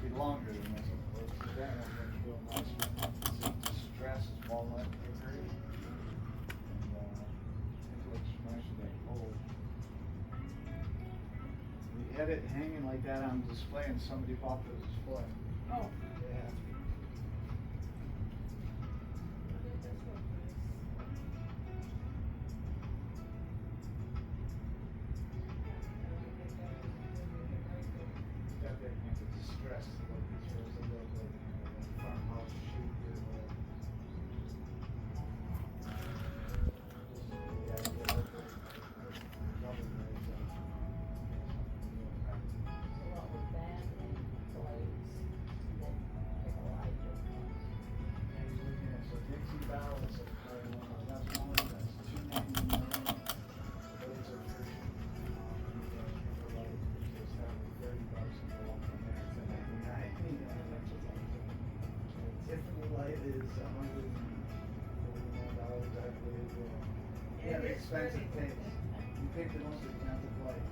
be longer than this, of course. So that one's going to go nice with distressed walnut hickory. And it looks nice with that gold. We had it hanging like that on display, and somebody bought the display. Oh. Yeah. Got that kind of distressed look. It shows a little bit of a farmhouse chic or whatever. So what was that and blades, and then pick a light difference. And he's looking at, so Dixie Bell is a probably one of the best ones, that's $2.99. Those are for sure. Just have $30 and go up from there to $99. Tiffany light is $141, I believe. Yeah, the expensive things. You pick the most expensive light.